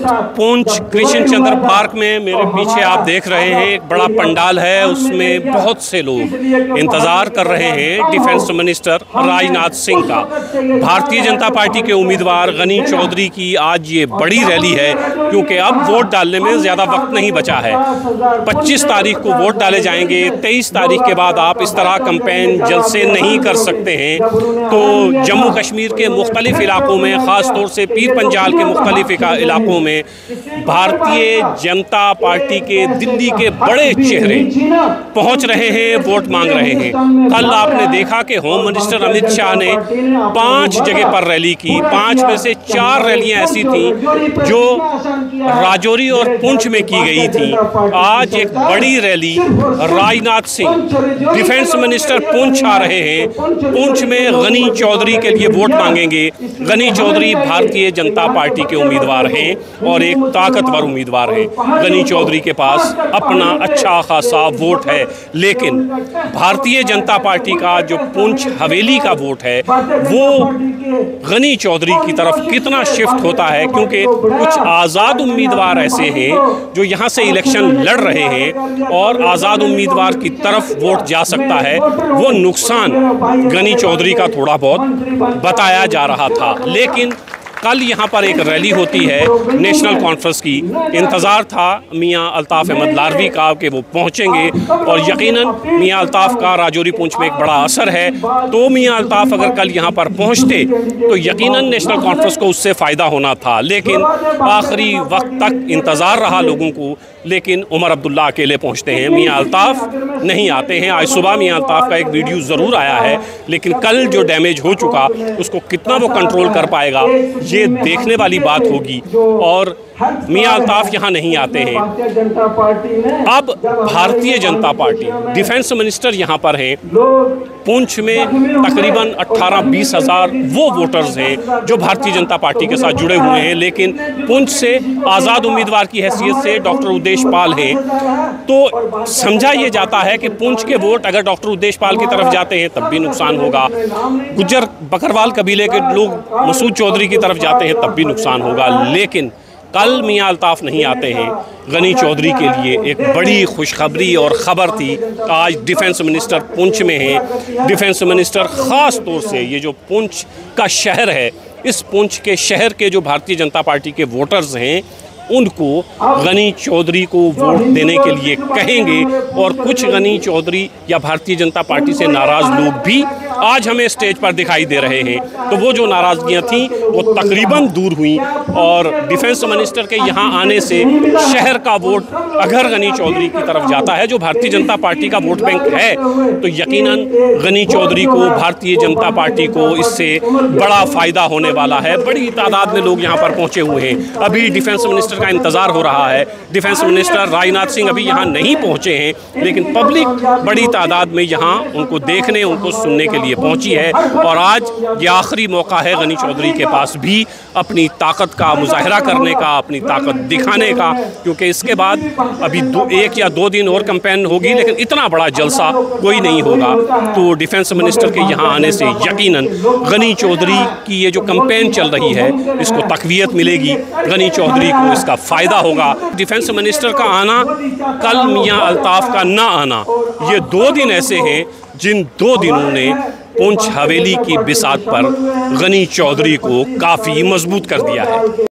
वक्त पुंछ कृष्ण चंद्र पार्क में मेरे पीछे आप देख रहे हैं एक बड़ा पंडाल है, उसमें बहुत से लोग इंतज़ार कर रहे हैं डिफेंस मिनिस्टर राजनाथ सिंह का। भारतीय जनता पार्टी के उम्मीदवार गनी चौधरी की आज ये बड़ी रैली है, क्योंकि अब वोट डालने में ज़्यादा वक्त नहीं बचा है। 25 तारीख को वोट डाले जाएंगे। 23 तारीख के बाद आप इस तरह कैंपेन जलसे नहीं कर सकते हैं। तो जम्मू कश्मीर के मुख्तलिफ इलाकों में, ख़ास तौर से पीर पंजाल के मुख्तलिफ इलाकों में भारतीय जनता पार्टी के दिल्ली के बड़े चेहरे पहुंच रहे हैं, वोट मांग रहे हैं। कल आपने देखा कि होम मिनिस्टर अमित शाह ने 5 जगह पर रैली की। 5 में से 4 रैलियां ऐसी थीं जो राजौरी और पुंछ में की गई थी। आज एक बड़ी rally Rajnath Singh defence minister Poonch आ रहे हैं। पुंछ में गनी चौधरी के लिए वोट मांगेंगे। गनी चौधरी भारतीय जनता पार्टी के उम्मीदवार हैं और एक ताकतवर उम्मीदवार हैं। गनी चौधरी के पास अपना अच्छा खासा वोट है, लेकिन भारतीय जनता पार्टी का जो पुंछ हवेली का वोट है वो गनी चौधरी की तरफ कितना शिफ्ट होता है, क्योंकि कुछ आज़ाद उम्मीदवार ऐसे हैं जो यहाँ से इलेक्शन लड़ रहे हैं और आज़ाद उम्मीदवार की तरफ वोट जा सकता है। वो नुकसान गनी चौधरी का थोड़ा बहुत बताया जा रहा था। लेकिन कल यहाँ पर एक रैली होती है नेशनल कॉन्फ्रेंस की। इंतज़ार था मियाँ अल्ताफ़ अहमद लारवी का कि वो पहुँचेंगे, और यकीनन मियाँ अल्ताफ़ का राजौरी पुंछ में एक बड़ा असर है। तो मियाँ अल्ताफ़ अगर कल यहाँ पर पहुँचते तो यकीनन नेशनल कॉन्फ्रेंस को उससे फ़ायदा होना था। लेकिन आखिरी वक्त तक इंतज़ार रहा लोगों को, लेकिन उमर अब्दुल्ला अकेले पहुँचते हैं, मियाँ अल्ताफ़ नहीं आते हैं। आज सुबह मियाँ अल्ताफ़ का एक वीडियो ज़रूर आया है, लेकिन कल जो डैमेज हो चुका उसको कितना वो कंट्रोल कर पाएगा ये देखने वाली बात होगी। और मियाँ अल्ताफ़ यहाँ नहीं आते हैं। अब Bharatiya Janata party defence minister यहाँ पर हैं। पुंछ में तकरीबन 18-20 हज़ार वो वोटर्स हैं जो भारतीय जनता पार्टी के साथ जुड़े हुए हैं, लेकिन पुंछ से आज़ाद उम्मीदवार की हैसियत से डॉक्टर उदेश पाल हैं। तो समझा ये जाता है कि पुंछ के वोट अगर डॉक्टर उदेश पाल की तरफ जाते हैं तब भी नुकसान होगा, गुज्जर बकरवाल कबीले के लोग मसूद चौधरी की तरफ जाते हैं तब भी नुकसान होगा। लेकिन कल मियाँ अल्ताफ़ नहीं आते हैं। गनी चौधरी के लिए एक बड़ी खुशखबरी और ख़बर थी। आज डिफेंस मिनिस्टर पुंछ में हैं। डिफेंस मिनिस्टर ख़ास तौर से ये जो पुंछ का शहर है, इस पुंछ के शहर के जो भारतीय जनता पार्टी के वोटर्स हैं उनको गनी चौधरी को वोट देने के लिए कहेंगे। और कुछ गनी चौधरी या भारतीय जनता पार्टी से नाराज़ लोग भी आज हमें स्टेज पर दिखाई दे रहे हैं। तो वो जो नाराज़गियाँ थीं वो तकरीबन दूर हुई, और डिफेंस मिनिस्टर के यहाँ आने से शहर का वोट अगर गनी चौधरी की तरफ जाता है, जो भारतीय जनता पार्टी का वोट बैंक है, तो यकीनन गनी चौधरी को, भारतीय जनता पार्टी को इससे बड़ा फ़ायदा होने वाला है। बड़ी तादाद में लोग यहाँ पर पहुँचे हुए हैं। अभी डिफेंस मिनिस्टर का इंतज़ार हो रहा है। डिफेंस मिनिस्टर राजनाथ सिंह अभी यहाँ नहीं पहुँचे हैं, लेकिन पब्लिक बड़ी तादाद में यहाँ उनको देखने, उनको सुनने के लिए पहुँची है। और आज ये आखिरी मौका है गनी चौधरी के पास भी अपनी ताकत का मुजाहरा करने का, अपनी ताकत दिखाने का, क्योंकि इसके बाद अभी 1 या 2 दिन और कैंपेन होगी, लेकिन इतना बड़ा जलसा कोई नहीं होगा। तो डिफेंस मिनिस्टर के यहाँ आने से यकीनन गनी चौधरी की ये जो कैंपेन चल रही है इसको तक़वियत मिलेगी, गनी चौधरी को इसका फ़ायदा होगा। डिफेंस मिनिस्टर का आना, कल मियाँ अल्ताफ़ का ना आना, ये 2 दिन ऐसे हैं जिन 2 दिनों ने पुंछ हवेली की बिसात पर गनी चौधरी को काफ़ी मजबूत कर दिया है।